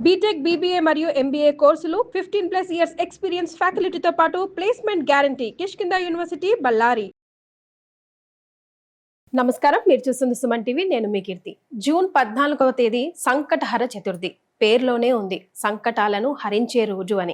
BTech, BBA మరియు MBA కోర్సులు 15+ years experience ఫ్యాకల్టీతో పాటు placement guarantee. Kishkinda university, Ballari. నమస్కారం, మీరు చూస్తుంది సుమన్ టీవీ. నేను మీ కీర్తి. జూన్ 14వ తేదీ సంకటహర చతుర్థి. పేర్లోనే ఉంది సంకటాలను హరించే రోజు అని.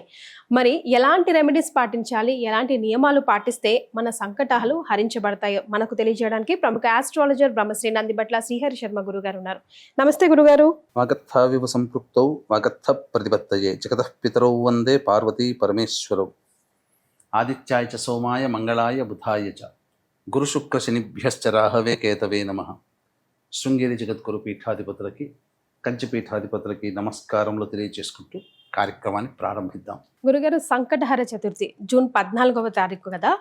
మరి ఎలాంటి రెమెడీస్ పాటించాలి, ఎలాంటి నియమాలు పాటిస్తే మన సంకటాలు హరించబడతాయో మనకు తెలియజేయడానికి ప్రముఖ ఆస్ట్రాలజర్ బ్రహ్మశ్రీ నందిబట్ల శ్రీహరి శర్మ గురుగారు ఉన్నారు. నమస్తే గురుగారు. వాగర్థావివ సంపృక్తౌ వాగర్థ ప్రతిపత్తయే జగతః పితరౌ వందే పార్వతీ పరమేశ్వరౌ. ఆదిత్యాయ చ సోమాయ మంగళాయ బుధాయ చ గురు శుక్ర శనిభ్యశ్చ రాహవే కేతవే నమః. శృంగేరి జగద్గురు పీఠాధిపతులకి, కంచి పీఠాధిపతులకి నమస్కారములు తెలియజేసుకుంటూ కార్యక్రమాన్ని ప్రారంభిద్దాం. గురుగారు, సంకటహర చతుర్థి జూన్ 14వ తారీఖు కదా.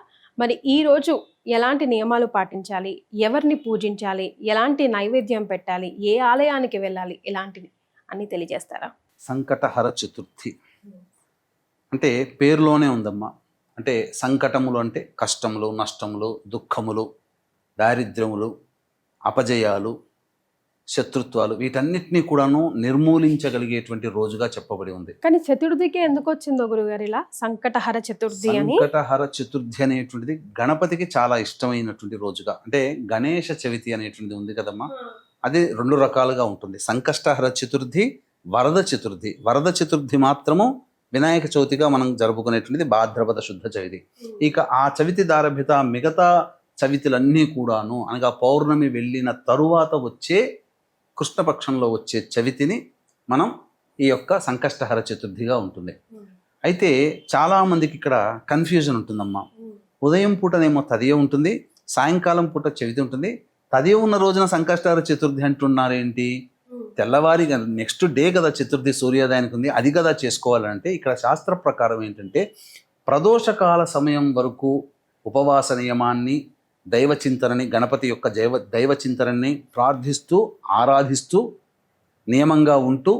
మరి ఈ రోజు ఎలాంటి నియమాలు పాటించాలి, ఎవరిని పూజించాలి, ఎలాంటి నైవేద్యం పెట్టాలి, ఏ ఆలయానికి వెళ్ళాలి, ఇలాంటివి అన్ని తెలియజేస్తారా? సంకటహర చతుర్థి అంటే పేరులోనే ఉందమ్మా. అంటే సంకటములు అంటే కష్టములు, నష్టములు, దుఃఖములు, దారిద్ర్యములు, అపజయాలు, శత్రుత్వాలు, వీటన్నిటినీ కూడాను నిర్మూలించగలిగేటువంటి రోజుగా చెప్పబడి ఉంది. కానీ చతుర్థికి ఎందుకు వచ్చిందో గురుగారు ఇలా సంకటహర చతుర్థి అని? సంకటహర చతుర్థి అనేటువంటిది గణపతికి చాలా ఇష్టమైనటువంటి రోజుగా, అంటే గణేష చవితి అనేటువంటిది ఉంది కదమ్మా. అది 2 రకాలుగా ఉంటుంది. సంకష్టహర చతుర్థి, వరద చతుర్థి. వరద చతుర్థి మాత్రము వినాయక చవితిగా మనం జరుపుకునేటువంటిది భాద్రపద శుద్ధ చవితి. ఇక ఆ చవితి దారభిత మిగతా చవితులన్నీ కూడాను, అనగా పౌర్ణమి వెళ్ళిన తరువాత వచ్చే కృష్ణపక్షంలో వచ్చే చవితిని మనం ఈ యొక్క సంకష్టహర చతుర్థిగా ఉంటుంది. అయితే చాలామందికి ఇక్కడ కన్ఫ్యూజన్ ఉంటుందమ్మా. ఉదయం పూటనేమో తదియ ఉంటుంది, సాయంకాలం పూట చవితి ఉంటుంది. తదియ ఉన్న రోజున సంకష్టహర చతుర్థి అంటున్నారేంటి? తెల్లవారి నెక్స్ట్ డే కదా చతుర్థి, సూర్యోదయానికి ఉంది, అది కదా చేసుకోవాలంటే ఇక్కడ శాస్త్ర ప్రకారం ఏంటంటే ప్రదోషకాల సమయం వరకు ఉపవాస నియమాన్ని, దైవచింతనని, గణపతి యొక్క దైవచింతనని ప్రార్థిస్తూ ఆరాధిస్తూ నియమంగా ఉంటూ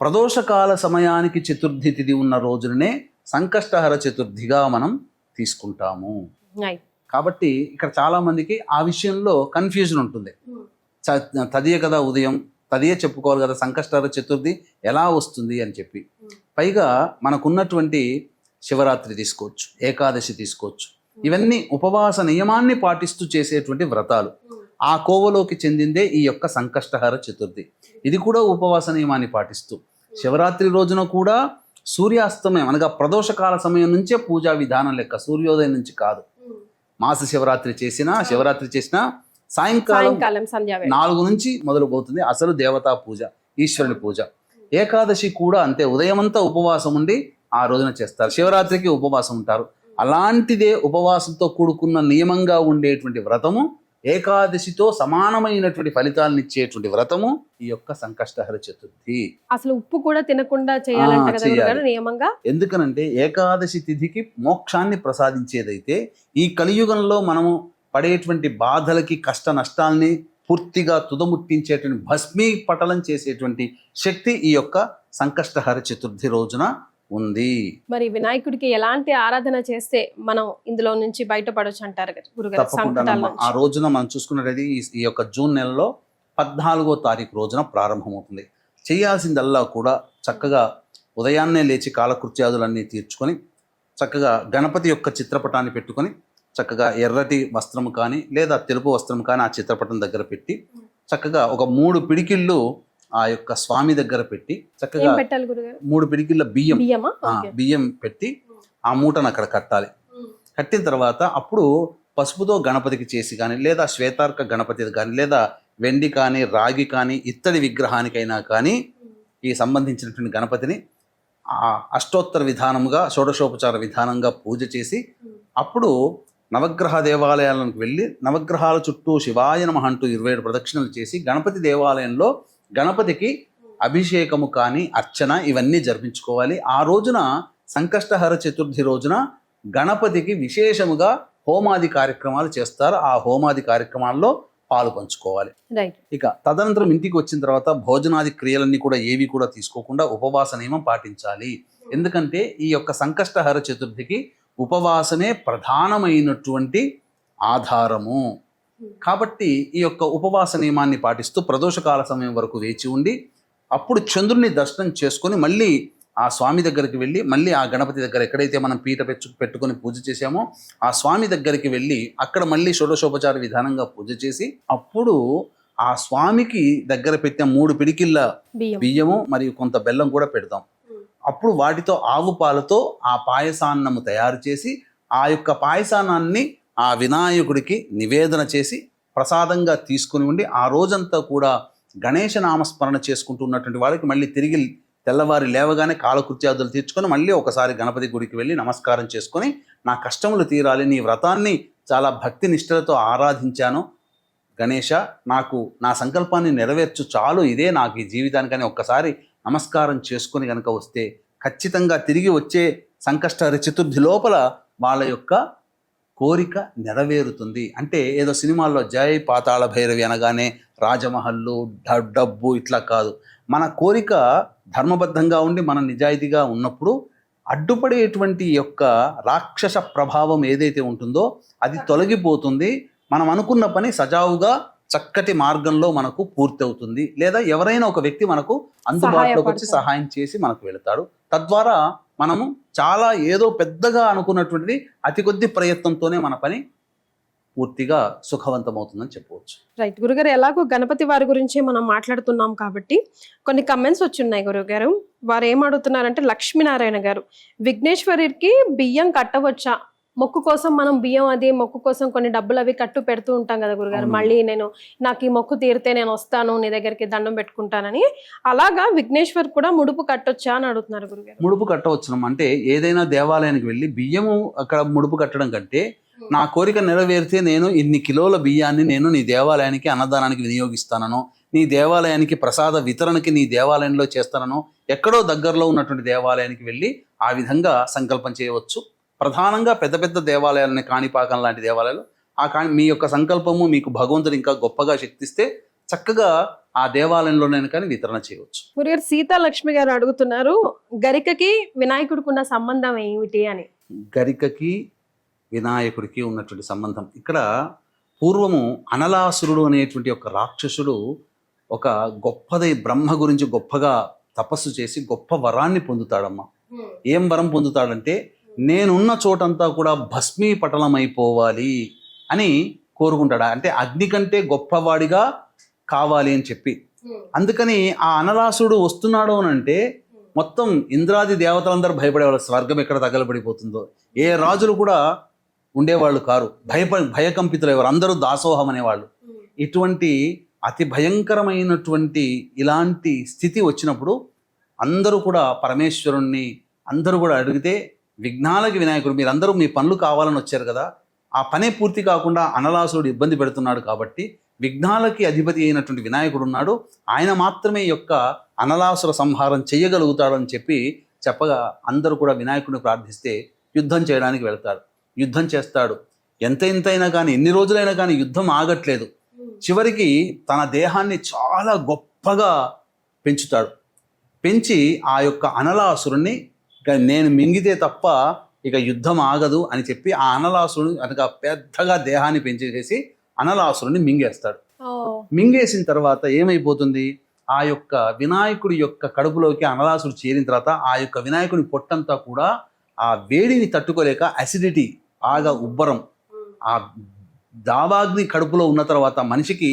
ప్రదోషకాల సమయానికి చతుర్థి తిథి ఉన్న రోజునే సంకష్టహర చతుర్థిగా మనం తీసుకుంటాము. కాబట్టి ఇక్కడ చాలా మందికి ఆ విషయంలో కన్ఫ్యూజన్ ఉంటుంది. తదియ కదా ఉదయం, తదియే చెప్పుకోవాలి కదా, సంకష్టహర చతుర్థి ఎలా వస్తుంది అని చెప్పి. పైగా మనకున్నటువంటి శివరాత్రి తీసుకోవచ్చు, ఏకాదశి తీసుకోవచ్చు, ఇవన్నీ ఉపవాస నియమాన్ని పాటిస్తూ చేసేటువంటి వ్రతాలు. ఆ కోవలోకి చెందిందే ఈ యొక్క సంకష్టహర చతుర్థి. ఇది కూడా ఉపవాస నియమాన్ని పాటిస్తూ శివరాత్రి రోజున కూడా సూర్యాస్తమయం అనగా ప్రదోషకాల సమయం నుంచే పూజా విధానం లెక్క, సూర్యోదయం నుంచి కాదు. మాస శివరాత్రి చేసినా సాయంకాలం 4 నుంచి మొదలుపోతుంది అసలు దేవతా పూజ, ఈశ్వరుని పూజ. ఏకాదశి కూడా అంతే, ఉదయమంతా ఉపవాసం ఉండి ఆ రోజున చేస్తారు. శివరాత్రికి ఉపవాసం ఉంటారు. అలాంటిదే ఉపవాసంతో కూడుకున్న నియమంగా ఉండేటువంటి వ్రతము, ఏకాదశితో సమానమైనటువంటి ఫలితాలను ఇచ్చేటువంటి వ్రతము ఈ యొక్క సంకష్టహర చతుర్థి. అసలు ఉప్పు కూడా తినకుండా చేయాలంట కదా గురుగారు నియమంగా. ఎందుకనంటే ఏకాదశి తిథికి మోక్షాన్ని ప్రసాదించేదైతే, ఈ కలియుగంలో మనము పడేటువంటి బాధలకి, కష్ట నష్టాల్ని పూర్తిగా తుదముట్టించేటువంటి, భస్మీపటలం చేసేటువంటి శక్తి ఈ యొక్క సంకష్టహర చతుర్థి రోజున ఉంది. మరి వినాయకుడికి ఎలాంటి ఆరాధన చేస్తే మనం ఇందులో నుంచి బయటపడొచ్చు అంటారు గురుగారు? తప్పకుండా ఆ రోజున మనం చూసుకున్నట్లయితే ఈ యొక్క జూన్ నెలలో 14వ తారీఖు రోజున ప్రారంభమవుతుంది. చేయాల్సిందల్లా కూడా చక్కగా ఉదయాన్నే లేచి కాలకృత్యాదులన్నీ తీర్చుకొని చక్కగా గణపతి యొక్క చిత్రపటాన్ని పెట్టుకొని చక్కగా ఎర్రటి వస్త్రము కానీ లేదా తెలుపు వస్త్రం కానీ ఆ చిత్రపటం దగ్గర పెట్టి చక్కగా ఒక 3 పిడికిళ్ళు ఆ యొక్క స్వామి దగ్గర పెట్టి చక్కగా 3 పిడికిళ్ళ బియ్యం పెట్టి ఆ మూటను అక్కడ కట్టాలి. కట్టిన తర్వాత అప్పుడు పసుపుతో గణపతికి చేసి కానీ, లేదా శ్వేతార్క గణపతి కానీ, లేదా వెండి కానీ, రాగి కానీ, ఇత్తడి విగ్రహానికైనా కానీ ఈ సంబంధించినటువంటి గణపతిని అష్టోత్తర విధానముగా, షోడశోపచార విధానంగా పూజ చేసి అప్పుడు నవగ్రహ దేవాలయాలకు వెళ్ళి నవగ్రహాల చుట్టూ శివాయ నమః అంటూ 27 ప్రదక్షిణలు చేసి గణపతి దేవాలయంలో గణపతికి అభిషేకము కానీ, అర్చన ఇవన్నీ జరిపించుకోవాలి. ఆ రోజున సంకష్టహర చతుర్థి రోజున గణపతికి విశేషముగా హోమాది కార్యక్రమాలు చేస్తారు. ఆ హోమాది కార్యక్రమాల్లో పాలు పంచుకోవాలి. ఇక తదనంతరం ఇంటికి వచ్చిన తర్వాత భోజనాది క్రియలన్నీ కూడా ఏవి కూడా తీసుకోకుండా ఉపవాస నియమం పాటించాలి. ఎందుకంటే ఈ యొక్క సంకష్టహర చతుర్థికి ఉపవాసమే ప్రధానమైనటువంటి ఆధారము. కాబట్టి ఈ యొక్క ఉపవాస నియమాన్ని పాటిస్తూ ప్రదోషకాల సమయం వరకు వేచి ఉండి అప్పుడు చంద్రుని దర్శనం చేసుకొని మళ్ళీ ఆ స్వామి దగ్గరికి వెళ్ళి మళ్ళీ ఆ గణపతి దగ్గర ఎక్కడైతే మనం పీట పెట్టుకొని పూజ చేసామో ఆ స్వామి దగ్గరికి వెళ్ళి అక్కడ మళ్ళీ షోడశోపచార విధానంగా పూజ చేసి అప్పుడు ఆ స్వామికి దగ్గర పెట్టిన 3 పిడికిళ్ళ బియ్యము మరియు కొంత బెల్లం కూడా పెడతాం. అప్పుడు వాటితో ఆవు పాలతో ఆ పాయసాన్నము తయారు చేసి ఆ యొక్క పాయసానాన్ని ఆ వినాయకుడికి నివేదన చేసి ప్రసాదంగా తీసుకుని ఉండి ఆ రోజంతా కూడా గణేశ నామస్మరణ చేసుకుంటున్నటువంటి వాళ్ళకి మళ్ళీ తిరిగి తెల్లవారి లేవగానే కాలకృత్యాదులు తీర్చుకొని మళ్ళీ ఒకసారి గణపతి గుడికి వెళ్ళి నమస్కారం చేసుకొని నా కష్టములు తీరాలి, నీ వ్రతాన్ని చాలా భక్తి నిష్ఠలతో ఆరాధించాను గణేశ, నాకు నా సంకల్పాన్ని నెరవేర్చు చాలు, ఇదే నాకు ఈ జీవితానికని ఒక్కసారి నమస్కారం చేసుకొని కనుక వస్తే ఖచ్చితంగా తిరిగి వచ్చే సంకష్టహర చతుర్థి లోపల వాళ్ళ యొక్క కోరిక నెరవేరుతుంది. అంటే ఏదో సినిమాల్లో జై పాతాళ భైరవి అనగానే రాజమహల్లు డబ్బు ఇట్లా కాదు. మన కోరిక ధర్మబద్ధంగా ఉండి మన నిజాయితీగా ఉన్నప్పుడు అడ్డుపడేటువంటి యొక్క రాక్షస ప్రభావం ఏదైతే ఉంటుందో అది తొలగిపోతుంది. మనం అనుకున్న పని సజావుగా చక్కటి మార్గంలో మనకు పూర్తి అవుతుంది. లేదా ఎవరైనా ఒక వ్యక్తి మనకు అందుబాటులోకి వచ్చి సహాయం చేసి మనకు వెళతాడు. తద్వారా మనము చాలా ఏదో పెద్దగా అనుకున్నటువంటిది అతి కొద్ది ప్రయత్నంతోనే మన పని పూర్తిగా సుఖవంతమవుతుందని చెప్పవచ్చు. రైట్ గురుగారు, ఎలాగో గణపతి వారి గురించి మనం మాట్లాడుతున్నాం కాబట్టి కొన్ని కమెంట్స్ వచ్చున్నాయి గురుగారు. వారు ఏం అడుగుతున్నారంటే, లక్ష్మీనారాయణ గారు, విఘ్నేశ్వరుడికి బియ్యం కట్టవచ్చా? మొక్కు కోసం మనం బియ్యం అది మొక్కు కోసం కొన్ని డబ్బులు అవి కట్టు పెడుతూ ఉంటాం కదా గురుగారు, మళ్ళీ నాకు ఈ మొక్కు తీరితే నేను వస్తాను నీ దగ్గరికి దండం పెట్టుకుంటానని, అలాగా విఘ్నేశ్వర్ కూడా ముడుపు కట్టొచ్చా అని అడుగుతున్నారు గురుగారు. ముడుపు కట్టవచ్చు. అంటే ఏదైనా దేవాలయానికి వెళ్ళి బియ్యము అక్కడ ముడుపు కట్టడం కంటే నా కోరిక నెరవేరితే నేను ఇన్ని కిలోల బియ్యాన్ని నేను నీ దేవాలయానికి అన్నదానానికి వినియోగిస్తానో, నీ దేవాలయానికి ప్రసాద వితరణకి నీ దేవాలయంలో చేస్తానో, ఎక్కడో దగ్గరలో ఉన్నటువంటి దేవాలయానికి వెళ్ళి ఆ విధంగా సంకల్పం చేయవచ్చు. ప్రధానంగా పెద్ద పెద్ద దేవాలయాలని, కాణిపాకం లాంటి దేవాలయాలు మీ యొక్క సంకల్పము మీకు భగవంతుడు ఇంకా గొప్పగా శక్తిస్తే చక్కగా ఆ దేవాలయంలోనైనా కానీ వితరణ చేయవచ్చు. గురుగారు, సీతాలక్ష్మి గారు అడుగుతున్నారు, గరికకి వినాయకుడికి ఉన్న సంబంధం ఏమిటి అని. గరికకి వినాయకుడికి ఉన్నటువంటి సంబంధం, ఇక్కడ పూర్వము అనలాసురుడు అనేటువంటి ఒక రాక్షసుడు ఒక గొప్పది బ్రహ్మ గురించి గొప్పగా తపస్సు చేసి గొప్ప వరాన్ని పొందుతాడమ్మా. ఏం వరం పొందుతాడంటే, నేనున్న చోటంతా కూడా భస్మీపటలమైపోవాలి అని కోరుకుంటాడు. అంటే అగ్ని కంటే గొప్పవాడిగా కావాలి అని చెప్పి. అందుకని ఆ అనలాసుడు వస్తున్నాడు అని అంటే మొత్తం ఇంద్రాది దేవతలందరూ భయపడేవాళ్ళు. స్వర్గం ఎక్కడ తగలబడిపోతుందో, ఏ రాజులు కూడా ఉండేవాళ్ళు కారు, భయకంపితులు అయ్యేవారు, అందరూ దాసోహం అనేవాళ్ళు. ఇటువంటి అతి భయంకరమైనటువంటి ఇలాంటి స్థితి వచ్చినప్పుడు అందరూ కూడా పరమేశ్వరుణ్ణి అందరూ కూడా అడిగితే, విఘ్నాలకి వినాయకుడు, మీరందరూ మీ పనులు కావాలని వచ్చారు కదా, ఆ పనే పూర్తి కాకుండా అనలాసురుడు ఇబ్బంది పెడుతున్నాడు కాబట్టి విఘ్నాలకి అధిపతి అయినటువంటి వినాయకుడు ఉన్నాడు, ఆయన మాత్రమే యొక్క అనలాసుర సంహారం చేయగలుగుతాడని చెప్పగా అందరూ కూడా వినాయకుడిని ప్రార్థిస్తే యుద్ధం చేయడానికి వెళ్తాడు. యుద్ధం చేస్తాడు. ఎంతైనా కానీ, ఎన్ని రోజులైనా కానీ యుద్ధం ఆగట్లేదు. చివరికి తన దేహాన్ని చాలా గొప్పగా పెంచుతాడు. పెంచి ఆ యొక్క అనలాసురుణ్ణి నేను మింగితే తప్ప ఇక యుద్ధం ఆగదు అని చెప్పి ఆ అనలాసురుని అనగా పెద్దగా దేహాన్ని పెంచేసేసి అనలాసురుని మింగేస్తాడు. మింగేసిన తర్వాత ఏమైపోతుంది, ఆ యొక్క వినాయకుడి యొక్క కడుపులోకి అనలాసుడు చేరిన తర్వాత ఆ యొక్క వినాయకుడి పొట్టంతా కూడా ఆ వేడిని తట్టుకోలేక అసిడిటీ, బాగా ఉబ్బరం, ఆ దావాగ్ని కడుపులో ఉన్న తర్వాత మనిషికి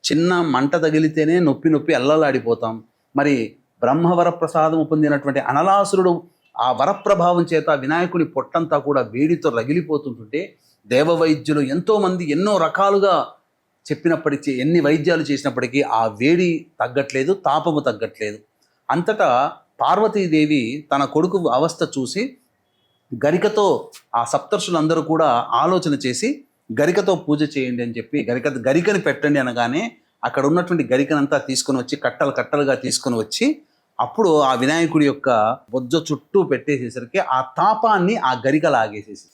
చిన్న మంట తగిలితేనే నొప్పి అల్లలాడిపోతాం. మరి బ్రహ్మవర ప్రసాదము పొందినటువంటి అనలాసురుడు ఆ వరప్రభావం చేత వినాయకుని పొట్టంతా కూడా వేడితో రగిలిపోతుంటుంటే దేవవైద్యులు ఎంతోమంది ఎన్నో రకాలుగా చెప్పినప్పటికీ, ఎన్ని వైద్యాలు చేసినప్పటికీ ఆ వేడి తగ్గట్లేదు, తాపము తగ్గట్లేదు. అంతటా పార్వతీదేవి తన కొడుకు అవస్థ చూసి గరికతో ఆ సప్తర్షులందరూ కూడా ఆలోచన చేసి గరికతో పూజ చేయండి అని చెప్పి గరికని పెట్టండి అనగానే అక్కడ ఉన్నటువంటి గరికనంతా తీసుకొని వచ్చి కట్టలుగా తీసుకొని వచ్చి అప్పుడు ఆ వినాయకుడి యొక్క బొజ్జ చుట్టూ పెట్టేసేసరికి ఆ తాపాన్ని ఆ గరిక లాగేసేసి,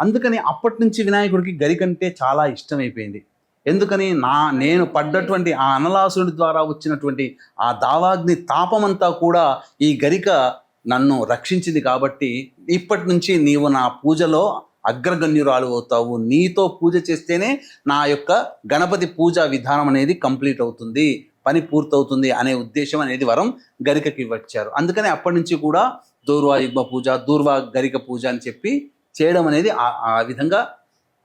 అందుకని అప్పటి నుంచి వినాయకుడికి గరికంటే చాలా ఇష్టమైపోయింది. ఎందుకని, నేను పడ్డటువంటి ఆ అనలాసురుడి ద్వారా వచ్చినటువంటి ఆ దావాగ్ని తాపమంతా కూడా ఈ గరిక నన్ను రక్షించింది కాబట్టి ఇప్పటి నుంచి నీవు నా పూజలో అగ్రగణ్యురాలు అవుతావు, నీతో పూజ చేస్తేనే నా యొక్క గణపతి పూజా విధానం అనేది కంప్లీట్ అవుతుంది, పని పూర్తవుతుంది అనే ఉద్దేశం అనేది వరం గరికకి ఇవ్వచ్చారు. అందుకని అప్పటి నుంచి కూడా దూర్వా యుగ్మ పూజ, దూర్వా గరిక పూజ అని చెప్పి చేయడం అనేది ఆ విధంగా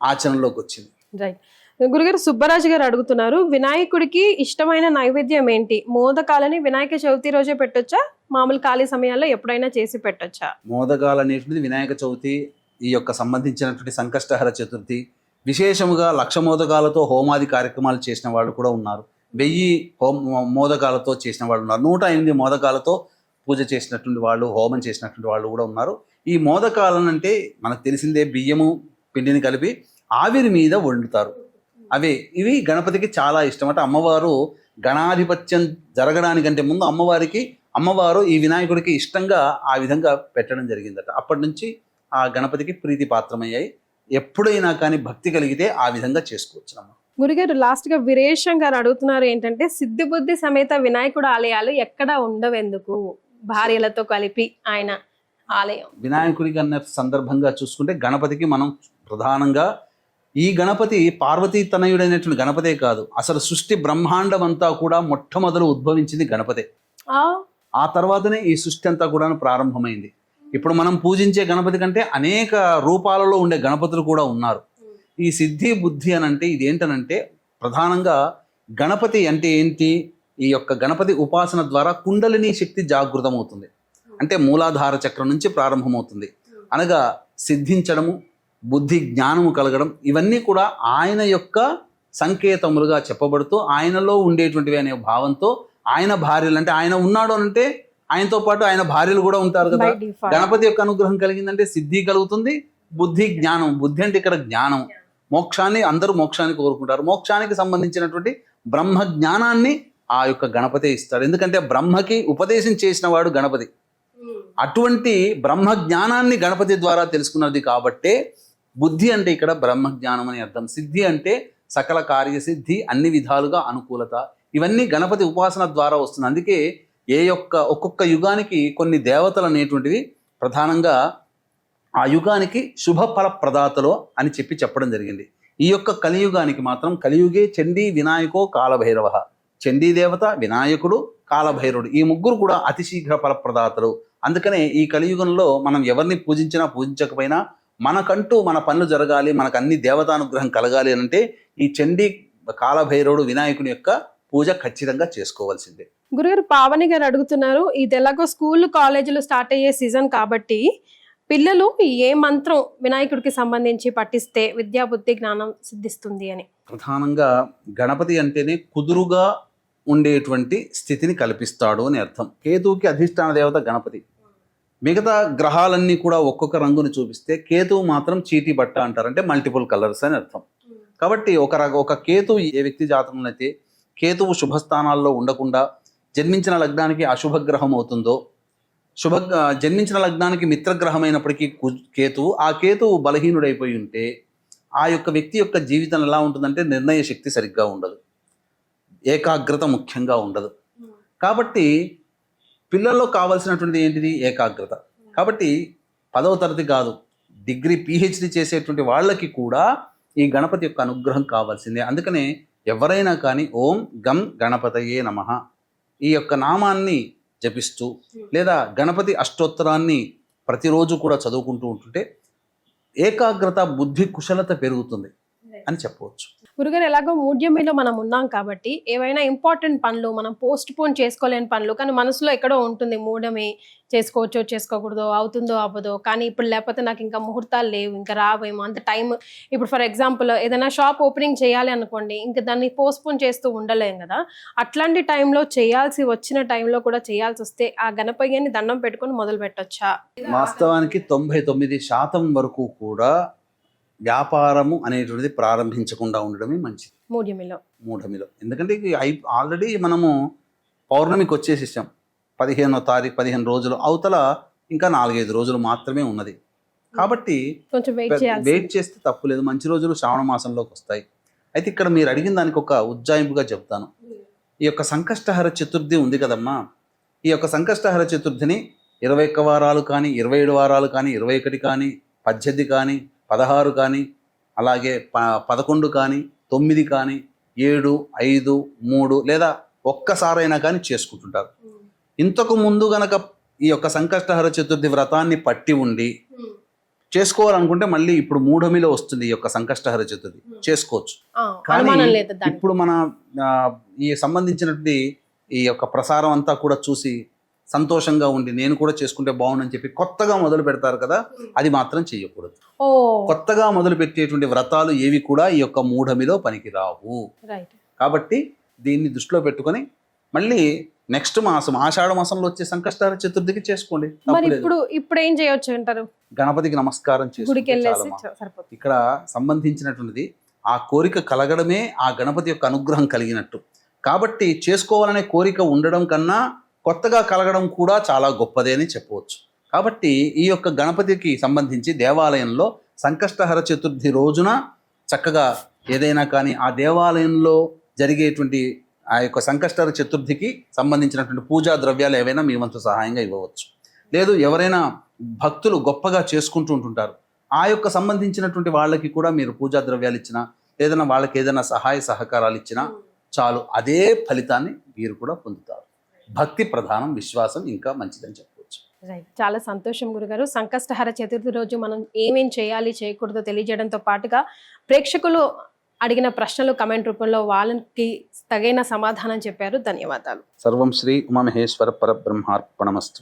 ఆచరణలోకి వచ్చింది. రైట్. గురుగారు, సుబ్బరాజు గారు అడుగుతున్నారు, వినాయకుడికి ఇష్టమైన నైవేద్యం ఏంటి? మోదకాలని వినాయక చవితి రోజే పెట్టొచ్చా, మామూలు ఖాళీ సమయాల్లో ఎప్పుడైనా చేసి పెట్టొచ్చా? మోదకాలు అనేటువంటిది వినాయక చవితి ఈ యొక్క సంబంధించినటువంటి సంకష్టహర చతుర్థి, విశేషముగా 1,00,000 మోదకాలతో హోమాది కార్యక్రమాలు చేసిన వాళ్ళు కూడా ఉన్నారు. 1000 మోదకాలతో చేసిన వాళ్ళు ఉన్నారు. 108 మోదకాలతో పూజ చేసినటువంటి వాళ్ళు, హోమం చేసినటువంటి వాళ్ళు కూడా ఉన్నారు. ఈ మోదకాలను అంటే మనకు తెలిసిందే, బియ్యము పిండిని కలిపి ఆవిరి మీద వండుతారు. ఇవి గణపతికి చాలా ఇష్టం. అంటే అమ్మవారు గణాధిపత్యం జరగడానికంటే ముందు అమ్మవారు ఈ వినాయకుడికి ఇష్టంగా ఆ విధంగా పెట్టడం జరిగిందట. అప్పటి నుంచి ఆ గణపతికి ప్రీతి పాత్రమయ్యాయి. ఎప్పుడైనా కానీ భక్తి కలిగితే ఆ విధంగా చేసుకోవచ్చు అమ్మ. గురుగారు, లాస్ట్ గా వీరేశం గారు అడుగుతున్నారు ఏంటంటే, సిద్ధిబుద్ధి సమేత వినాయకుడు ఆలయాలు ఎక్కడ ఉండవెందుకు, భార్యలతో కలిపి ఆయన ఆలయం? వినాయకుడికి అన్న సందర్భంగా చూసుకుంటే గణపతికి మనం ప్రధానంగా ఈ గణపతి పార్వతీ తనయుడైనటువంటి గణపతే కాదు, అసలు సృష్టి బ్రహ్మాండం అంతా కూడా మొట్టమొదలు ఉద్భవించింది గణపతే. ఆ తర్వాతనే ఈ సృష్టి అంతా కూడా ప్రారంభమైంది. ఇప్పుడు మనం పూజించే గణపతి కంటే అనేక రూపాలలో ఉండే గణపతులు కూడా ఉన్నారు. ఈ సిద్ధి బుద్ధి అనంటే ఇదేంటనంటే, ప్రధానంగా గణపతి అంటే ఏంటి? ఈ యొక్క గణపతి ఉపాసన ద్వారా కుండలిని శక్తి జాగృతమవుతుంది. అంటే మూలాధార చక్రం నుంచి ప్రారంభమవుతుంది. అనగా సిద్ధించడము, బుద్ధి జ్ఞానము కలగడం, ఇవన్నీ కూడా ఆయన యొక్క సంకేతములుగా చెప్పబడుతూ ఆయనలో ఉండేటువంటివి అనే భావంతో ఆయన భార్యలు, అంటే ఆయన ఉన్నాడు అంటే ఆయనతో పాటు ఆయన భార్యలు కూడా ఉంటారు కదా. గణపతి యొక్క అనుగ్రహం కలిగిందంటే సిద్ధి కలుగుతుంది, బుద్ధి జ్ఞానం. బుద్ధి అంటే ఇక్కడ జ్ఞానం, అందరూ మోక్షాన్ని కోరుకుంటారు. మోక్షానికి సంబంధించినటువంటి బ్రహ్మ జ్ఞానాన్ని ఆ యొక్క గణపతి ఇస్తాడు. ఎందుకంటే బ్రహ్మకి ఉపదేశం చేసిన వాడు గణపతి. అటువంటి బ్రహ్మ జ్ఞానాన్ని గణపతి ద్వారా తెలుసుకున్నది కాబట్టే బుద్ధి అంటే ఇక్కడ బ్రహ్మ జ్ఞానం అని అర్థం. సిద్ధి అంటే సకల కార్యసిద్ధి, అన్ని విధాలుగా అనుకూలత, ఇవన్నీ గణపతి ఉపాసన ద్వారా వస్తుంది. అందుకే ఒక్కొక్క యుగానికి కొన్ని దేవతలు అనేటువంటివి ప్రధానంగా ఆ యుగానికి శుభఫల ప్రదాతలో అని చెప్పడం జరిగింది. ఈ యొక్క కలియుగానికి మాత్రం కలియుగే చండీ వినాయకో కాలభైరవ. చండీ దేవత, వినాయకుడు, కాలభైరవుడు, ఈ ముగ్గురు కూడా అతి శీఘ్ర ఫలప్రదాతలు. అందుకనే ఈ కలియుగంలో మనం ఎవరిని పూజించినా పూజించకపోయినా మనకంటూ మన పనులు జరగాలి, మనకు అన్ని దేవతానుగ్రహం కలగాలి అంటే ఈ చండీ, కాలభైరవుడు, వినాయకుని యొక్క పూజ ఖచ్చితంగా చేసుకోవాల్సిందే. గురుగారు, పావని గారు అడుగుతున్నారు, ఇది ఎలాగో స్కూల్ కాలేజీలు స్టార్ట్ అయ్యే సీజన్ కాబట్టి పిల్లలు ఏ మంత్రం వినాయకుడికి సంబంధించి పఠిస్తే విద్యాబుద్ధి జ్ఞానం సిద్ధిస్తుంది అని? ప్రధానంగా గణపతి అంటేనే కుదురుగా ఉండేటువంటి స్థితిని కల్పిస్తాడు అని అర్థం. కేతువుకి అధిష్టాన దేవత గణపతి. మిగతా గ్రహాలన్నీ కూడా ఒక్కొక్క రంగుని చూపిస్తే కేతువు మాత్రం చీటీ బట్ట అంటారు, అంటే మల్టిపుల్ కలర్స్ అని అర్థం. కాబట్టి ఒక కేతువు ఏ వ్యక్తి జాతకంలో అయితే కేతువు శుభస్థానాల్లో ఉండకుండా జన్మించిన లగ్నానికి అశుభగ్రహం అవుతుందో, జన్మించిన లగ్నానికి మిత్రగ్రహమైనప్పటికీ కేతువు, ఆ కేతువు బలహీనుడైపోయి ఉంటే ఆ యొక్క వ్యక్తి యొక్క జీవితం ఎలా ఉంటుందంటే నిర్ణయ శక్తి సరిగ్గా ఉండదు, ఏకాగ్రత ముఖ్యంగా ఉండదు. కాబట్టి పిల్లల్లో కావాల్సినటువంటిది ఏంటిది? ఏకాగ్రత. కాబట్టి 10వ తరగతి కాదు, డిగ్రీ PhD చేసేటువంటి వాళ్ళకి కూడా ఈ గణపతి యొక్క అనుగ్రహం కావాల్సిందే. అందుకనే ఎవరైనా కానీ ఓం గం గణపతయే నమః ఈ యొక్క నామాన్ని జపిస్తూ లేదా గణపతి అష్టోత్తరాన్ని ప్రతిరోజు కూడా చదువుకుంటూ ఉంటుంటే ఏకాగ్రత, బుద్ధి కుశలత పెరుగుతుంది అని చెప్పవచ్చు. గురుగారు, ఎలాగో మూఢ్యమిలో మనం ఉన్నాం కాబట్టి ఏవైనా ఇంపార్టెంట్ పనులు మనం పోస్ట్ పోన్ చేసుకోలేని పనులు, కానీ మనసులో ఎక్కడో ఉంటుంది మూఢమి, చేసుకోవచ్చో చేసుకోకూడదో, అవుతుందో అవ్వదో, కానీ ఇప్పుడు లేకపోతే నాకు ఇంకా ముహూర్తాలు లేవు, ఇంకా రావేమో అంత టైం. ఇప్పుడు ఫర్ ఎగ్జాంపుల్ ఏదైనా షాప్ ఓపెనింగ్ చేయాలి అనుకోండి, ఇంకా దాన్ని పోస్ట్ పోన్ చేస్తూ ఉండలేం కదా. అట్లాంటి టైంలో వచ్చిన టైంలో కూడా చేయాల్సి వస్తే ఆ గణపయ్యని దండం పెట్టుకొని మొదలు పెట్టొచ్చా? వాస్తవానికి 99% వరకు కూడా వ్యాపారము అనేటువంటిది ప్రారంభించకుండా ఉండడమే మంచిది మూఢమిలో. ఎందుకంటే ఆల్రెడీ మనము పౌర్ణమికి వచ్చేసేసాం. 15వ తారీఖు, 15 రోజులు అవతల ఇంకా 4-5 రోజులు మాత్రమే ఉన్నది. కాబట్టి కొంచెం వెయిట్ చేస్తే తప్పులేదు. మంచి రోజులు శ్రావణ మాసంలోకి వస్తాయి. అయితే ఇక్కడ మీరు అడిగిన దానికి ఒక ఉజ్జాయింపుగా చెప్తాను. ఈ యొక్క సంకష్టహర చతుర్థి ఉంది కదమ్మా, ఈ యొక్క సంకష్టహర చతుర్థిని 21 వారాలు కానీ, 27 వారాలు కానీ, 21 కానీ, 18 కానీ, 16 కానీ, అలాగే 11 కానీ, 9 కానీ, 7, 5, 3 లేదా ఒక్కసారైనా కానీ చేసుకుంటుంటారు. ఇంతకు ముందు గనక ఈ యొక్క సంకష్టహర చతుర్థి వ్రతాన్ని పట్టి ఉండి చేసుకోవాలనుకుంటే మళ్ళీ ఇప్పుడు మూఢమిలో వస్తుంది ఈ యొక్క సంకష్టహర చతుర్థి, చేసుకోవచ్చు. కానీ అనుమానం లేదు దానికి. ఇప్పుడు మన ఈ సంబంధించినటువంటి ఈ యొక్క ప్రసారం అంతా కూడా చూసి సంతోషంగా ఉండి నేను కూడా చేసుకుంటే బాగుండని చెప్పి కొత్తగా మొదలు పెడతారు కదా, అది మాత్రం చేయకూడదు. ఓ కొత్తగా మొదలు పెట్టేటువంటి వ్రతాలు ఏవి కూడా ఈ యొక్క మూఢమిలో పనికిరావు. రైట్. కాబట్టి దీన్ని దృష్టిలో పెట్టుకొని మళ్ళీ నెక్స్ట్ మాసం ఆషాఢ మాసంలో వచ్చే సంకష్టహర చతుర్థికి చేసుకోండి, మరి తప్పులేదు. ఇప్పుడు ఏం చేయొచ్చు అంటారు? గణపతికి నమస్కారం గుడికి చేసుకుంటే వెళ్ళేసి చాలమ్మా. సరిపోతుంది. ఇక్కడ సంబంధించినటువంటిది ఆ కోరిక కలగడమే ఆ గణపతి యొక్క అనుగ్రహం కలిగినట్టు. కాబట్టి చేసుకోవాలనే కోరిక ఉండడం కన్నా కొత్తగా కలగడం కూడా చాలా గొప్పదే అని చెప్పవచ్చు. కాబట్టి ఈ యొక్క గణపతికి సంబంధించి దేవాలయంలో సంకష్టహర చతుర్థి రోజున చక్కగా ఏదైనా కానీ ఆ దేవాలయంలో జరిగేటువంటి ఆ యొక్క సంకష్టహర చతుర్థికి సంబంధించినటువంటి పూజా ద్రవ్యాలు ఏవైనా మీ వంతు సహాయంగా ఇవ్వవచ్చు. లేదు ఎవరైనా భక్తులు గొప్పగా చేసుకుంటూ ఉంటుంటారు, ఆ యొక్క సంబంధించినటువంటి వాళ్ళకి కూడా మీరు పూజా ద్రవ్యాలు ఇచ్చినా ఏదైనా వాళ్ళకి ఏదైనా సహాయ సహకారాలు ఇచ్చినా చాలు, అదే ఫలితాన్ని వీరు కూడా పొందుతారు. భక్తి ప్రధానం, విశ్వాసం ఇంకా మంచిదని చెప్పవచ్చు. రైట్. చాలా సంతోషం గురుగారు. సంకష్టహర చతుర్థి రోజు మనం ఏమేం చేయాలి చేయకూడదో తెలియజేయడంతో పాటుగా ప్రేక్షకులు అడిగిన ప్రశ్నలు కమెంట్ రూపంలో వాళ్ళకి తగిన సమాధానం చెప్పారు. ధన్యవాదాలు. సర్వం శ్రీ ఉమామహేశ్వర పరబ్రహ్మార్పణమస్తు.